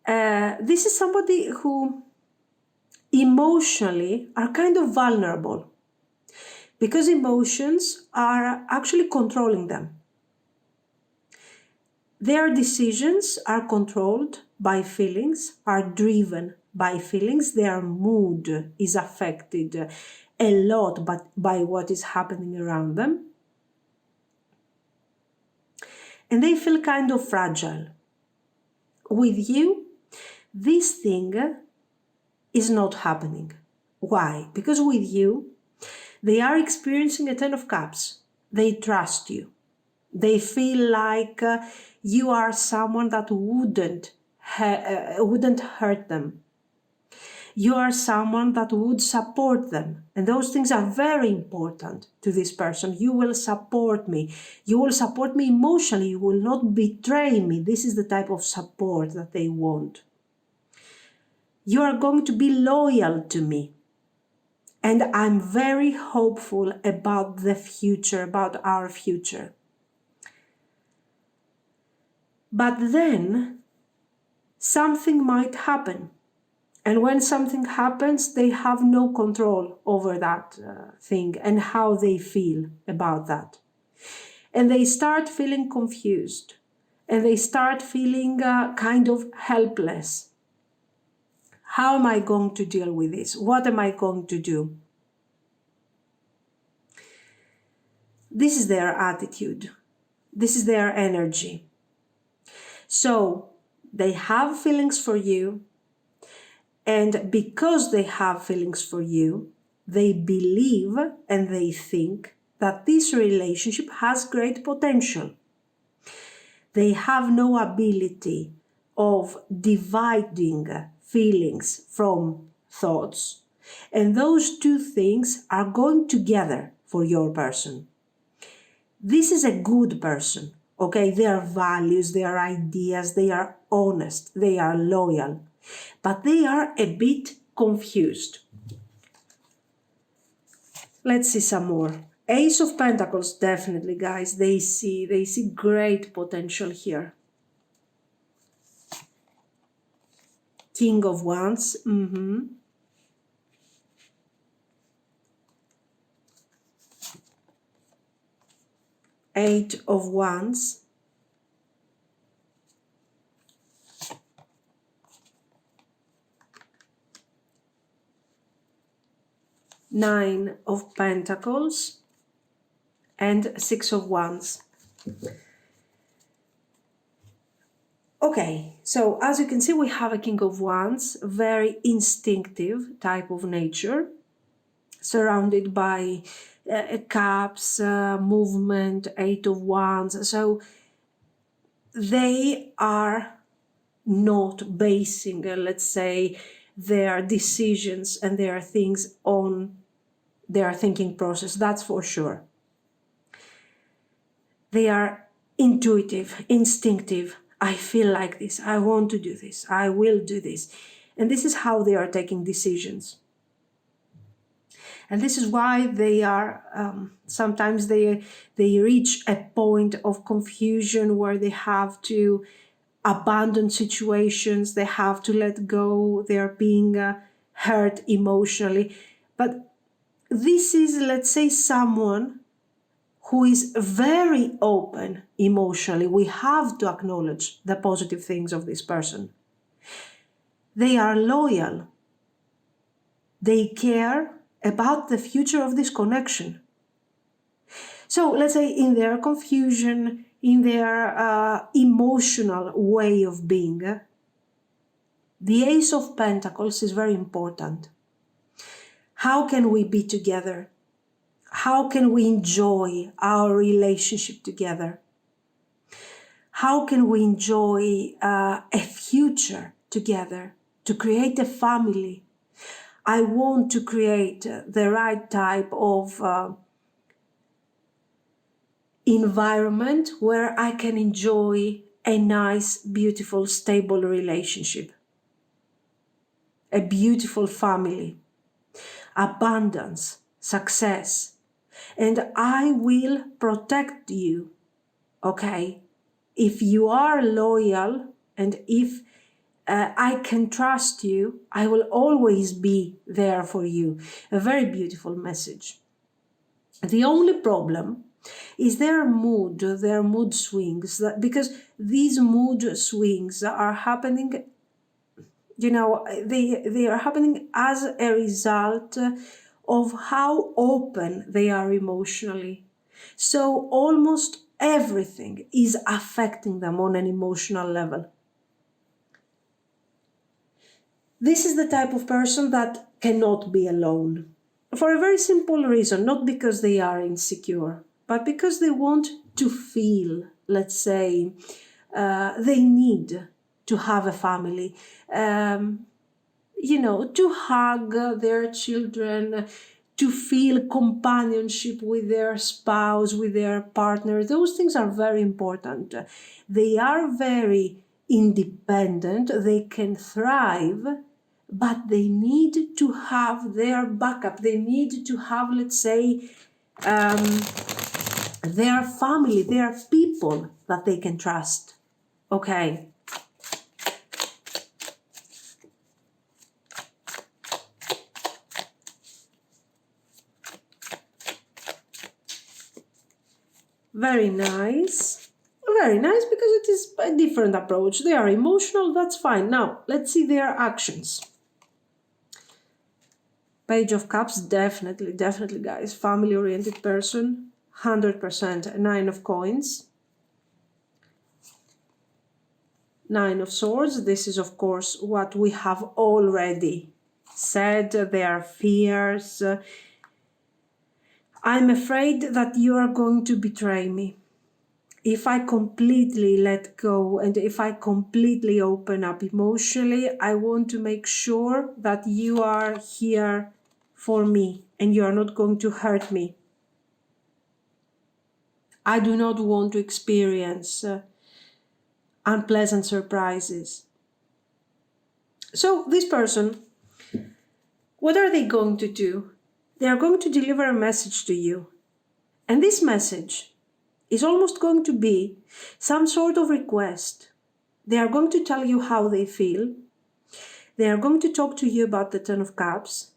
This is somebody who emotionally are kind of vulnerable because emotions are actually controlling them. Their decisions are controlled by feelings, are driven by feelings. Their mood is affected a lot by what is happening around them. And they feel kind of fragile. With you, this thing is not happening. Why? Because with you, they are experiencing a Ten of Cups. They trust you. They feel like you are someone that wouldn't hurt them. You are someone that would support them. And those things are very important to this person. You will support me. You will support me emotionally. You will not betray me. This is the type of support that they want. You are going to be loyal to me. And I'm very hopeful about the future, about our future. But then something might happen. And when something happens, they have no control over that thing and how they feel about that. And they start feeling confused. And they start feeling kind of helpless. How am I going to deal with this? What am I going to do? This is their attitude. This is their energy. So they have feelings for you. And because they have feelings for you, they believe and they think that this relationship has great potential. They have no ability of dividing feelings from thoughts. And those two things are going together for your person. This is a good person, okay? Their values, their ideas, they are honest, they are loyal. But they are a bit confused. Let's see some more. Ace of Pentacles, definitely, guys. They see great potential here. King of Wands. Eight of Wands. Nine of Pentacles and Six of Wands. Okay, so as you can see, we have a King of Wands, very instinctive type of nature, surrounded by cups, movement, Eight of Wands. So they are not basing, let's say, their decisions and their things on their thinking process, that's for sure. They are intuitive, instinctive. I feel like this, I want to do this, I will do this. And this is how they are taking decisions. And this is why they are, sometimes they reach a point of confusion where they have to abandon situations, they have to let go, they're being hurt emotionally. But this is, let's say, someone who is very open emotionally. We have to acknowledge the positive things of this person. They are loyal. They care about the future of this connection. So let's say in their confusion, in their emotional way of being, the Ace of Pentacles is very important. How can we be together? How can we enjoy our relationship together? How can we enjoy a future together, to create a family? I want to create the right type of environment where I can enjoy a nice, beautiful, stable relationship, a beautiful family, abundance, success. And I will protect you, okay? If you are loyal and if I can trust you, I will always be there for you. A very beautiful message. The only problem is their mood swings, because these mood swings are happening, you know, they are happening as a result of how open they are emotionally. So almost everything is affecting them on an emotional level. This is the type of person that cannot be alone. For a very simple reason, not because they are insecure, but because they want to feel, let's say, they need to have a family, you know, to hug their children, to feel companionship with their spouse, with their partner. Those things are very important. They are very independent, they can thrive, but they need to have their backup. They need to have, let's say, their family, their people that they can trust. Okay. Very nice. Very nice, because it is a different approach. They are emotional, that's fine. Now, let's see their actions. Page of Cups, definitely, definitely, guys. Family-oriented person, 100%. Nine of Coins. Nine of Swords. This is, of course, what we have already said. Their fears. I'm afraid that you are going to betray me. If I completely let go and if I completely open up emotionally, I want to make sure that you are here for me and you are not going to hurt me. I do not want to experience unpleasant surprises. So this person, what are they going to do? They are going to deliver a message to you. And this message is almost going to be some sort of request. They are going to tell you how they feel. They are going to talk to you about the Ten of Cups.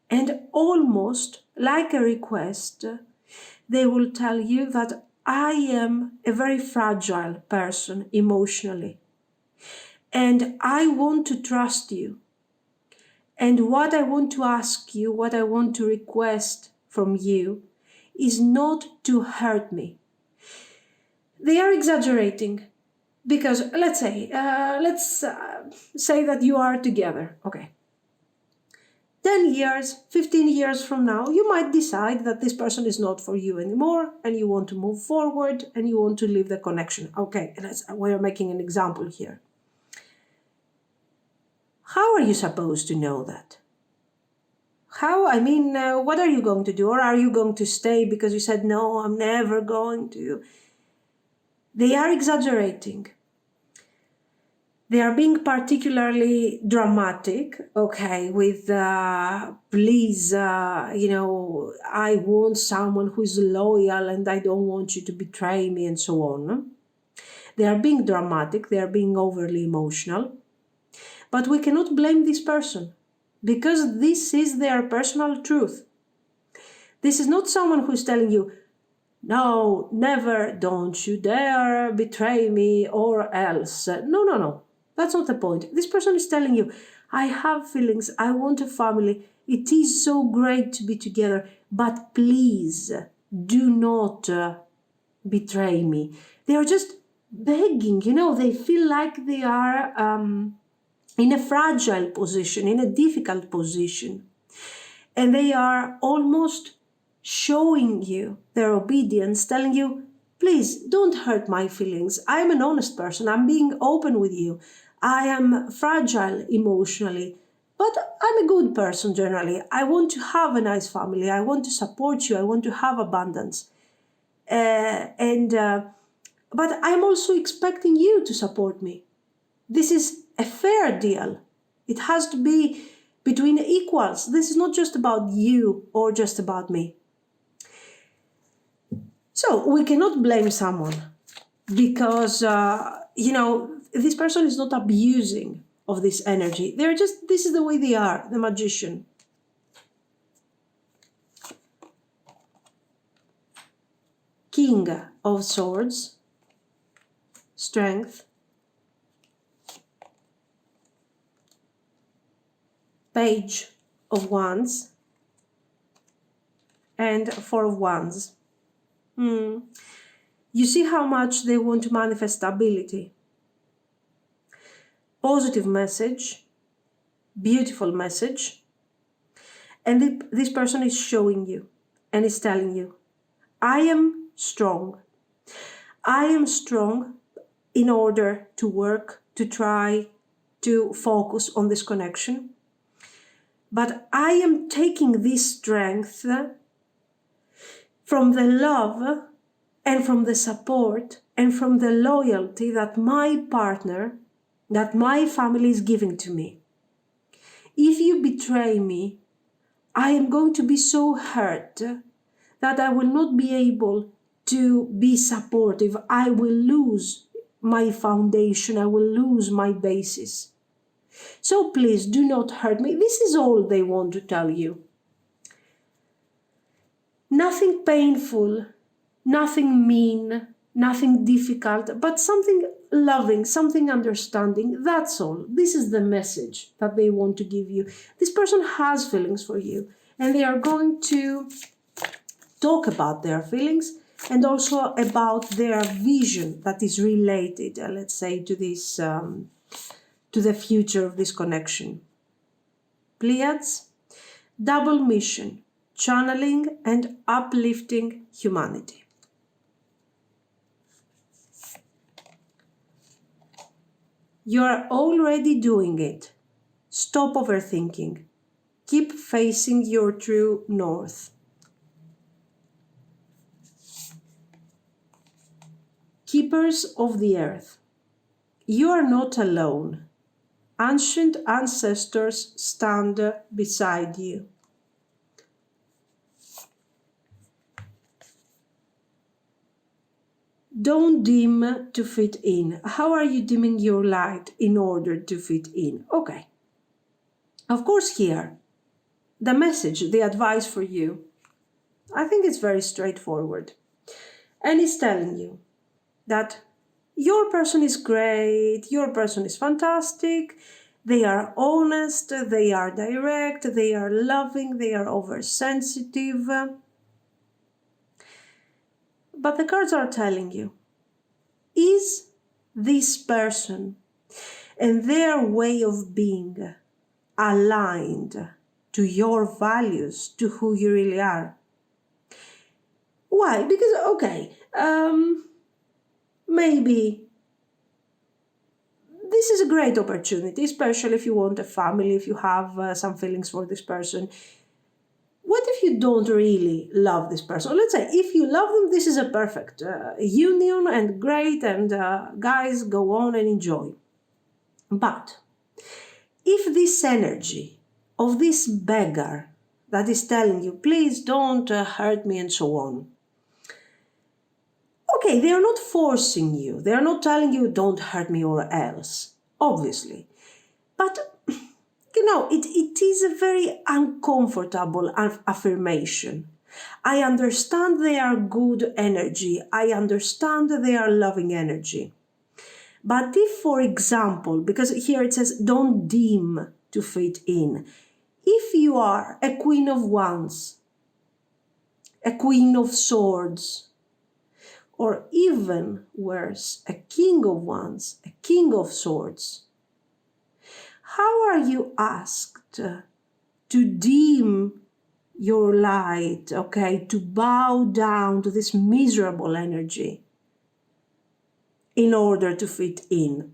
And almost like a request, they will tell you that I am a very fragile person emotionally. And I want to trust you. And what I want to ask you, what I want to request from you is not to hurt me. They are exaggerating because let's say that you are together, okay. 10 years, 15 years from now, you might decide that this person is not for you anymore and you want to move forward and you want to leave the connection. Okay, we're making an example here. How are you supposed to know that? What are you going to do? Or are you going to stay because you said, no, I'm never going to? They are exaggerating. They are being particularly dramatic, okay, with please, I want someone who is loyal and I don't want you to betray me and so on. They are being dramatic, they are being overly emotional. But we cannot blame this person because this is their personal truth. This is not someone who is telling you, no, never, don't you dare betray me or else. No. That's not the point. This person is telling you, I have feelings, I want a family, it is so great to be together, but please do not betray me. They are just begging, they feel like they are in a fragile position, in a difficult position. And they are almost showing you their obedience, telling you, please don't hurt my feelings. I am an honest person. I'm being open with you. I am fragile emotionally, but I'm a good person generally. I want to have a nice family. I want to support you. I want to have abundance. But I'm also expecting you to support me. This is a fair deal. It has to be between equals. This is not just about you or just about me. So we cannot blame someone because, this person is not abusing of this energy. This is the way they are, the Magician. King of Swords, Strength, Page of Wands, and Four of Wands. You see how much they want to manifest stability. Positive message, beautiful message. And this person is showing you and is telling you, I am strong. I am strong in order to work, to try to focus on this connection. But I am taking this strength from the love and from the support and from the loyalty that my partner, that my family is giving to me. If you betray me, I am going to be so hurt that I will not be able to be supportive. I will lose my foundation. I will lose my basis. So please do not hurt me. This is all they want to tell you. Nothing painful Nothing mean, nothing difficult, but something loving, something understanding. That's all. This is the message that they want to give you. This person has feelings for you, and they are going to talk about their feelings and also about their vision that is related, let's say, to this, to the future of this connection. Pleiades, double mission, channeling and uplifting humanity. You are already doing it. Stop overthinking. Keep facing your true north. Keepers of the earth. You are not alone. Ancient ancestors stand beside you. Don't dim to fit in. How are you dimming your light in order to fit in? Okay. Of course, here, the message, the advice for you, I think it's very straightforward. And it's telling you that your person is great, your person is fantastic, they are honest, they are direct, they are loving, they are oversensitive. But the cards are telling you, is this person and their way of being aligned to your values, to who you really are? Why? Because, okay, maybe this is a great opportunity, especially if you want a family, if you have some feelings for this person. What if you don't really love this person? Let's say if you love them, this is a perfect union and great, and guys, go on and enjoy. But if this energy of this beggar that is telling you, please don't hurt me and so on, okay, they are not forcing you. They are not telling you, don't hurt me or else, obviously. But, you know, it is a very uncomfortable affirmation. I understand they are good energy. I understand they are loving energy. But if, for example, because here it says, don't dim to fit in. If you are a queen of wands, a queen of swords, or even worse, a king of wands, a king of swords, how are you asked to dim your light, okay, to bow down to this miserable energy in order to fit in?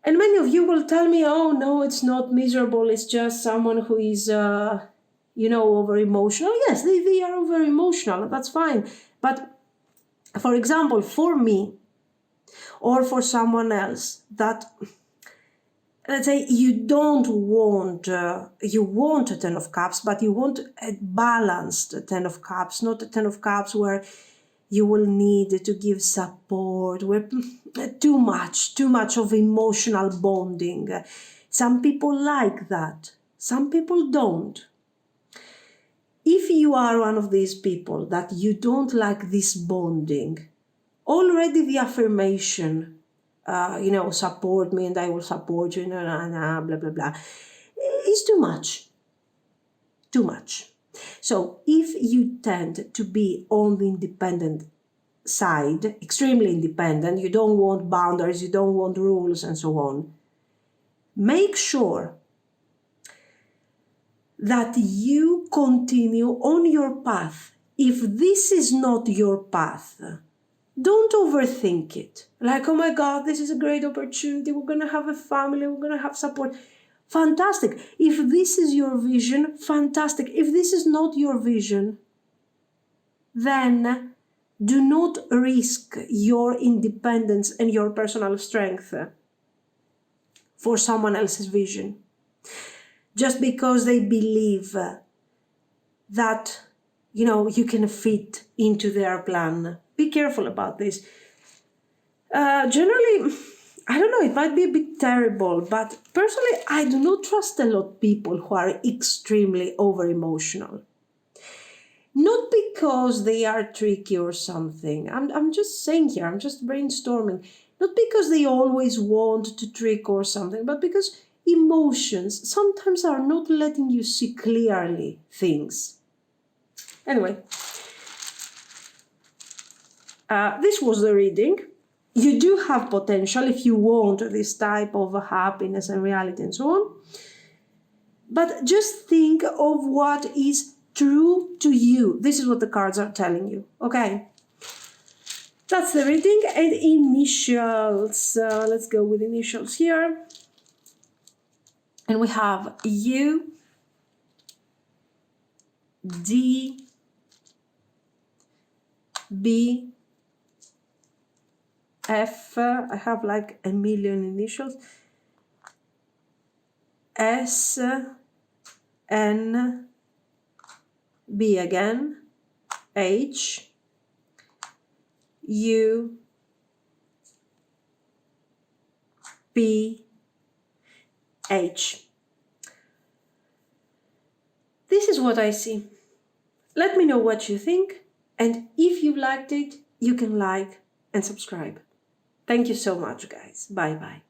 And many of you will tell me, oh no, it's not miserable, it's just someone who is, over emotional. Yes, they are over emotional, that's fine. But for example, for me, or for someone else, that, let's say, you don't want, you want a Ten of Cups, but you want a balanced Ten of Cups, not a Ten of Cups where you will need to give support, where too much of emotional bonding. Some people like that, some people don't. If you are one of these people that you don't like this bonding, already the affirmation, support me and I will support you, blah, blah, blah, is too much. Too much. So if you tend to be on the independent side, extremely independent, you don't want boundaries, you don't want rules and so on, make sure that you continue on your path. If this is not your path, don't overthink it. Like, oh my God, this is a great opportunity. We're going to have a family. We're going to have support. Fantastic. If this is your vision, fantastic. If this is not your vision, then do not risk your independence and your personal strength for someone else's vision. Just because they believe that, you can fit into their plan. Be careful about this. Generally, I don't know, it might be a bit terrible, but personally, I do not trust a lot of people who are extremely over-emotional. Not because they are tricky or something. I'm just saying here, I'm just brainstorming. Not because they always want to trick or something, but because emotions sometimes are not letting you see clearly things. Anyway, this was the reading. You do have potential if you want this type of happiness and reality and so on. But just think of what is true to you. This is what the cards are telling you, okay? That's the reading. And initials. Let's go with initials here. And we have U, D, B, F. I have like a million initials. S, N, B again, H, U, P, H. This is what I see. Let me know what you think, and if you liked it, you can like and subscribe. Thank you so much, guys. Bye-bye.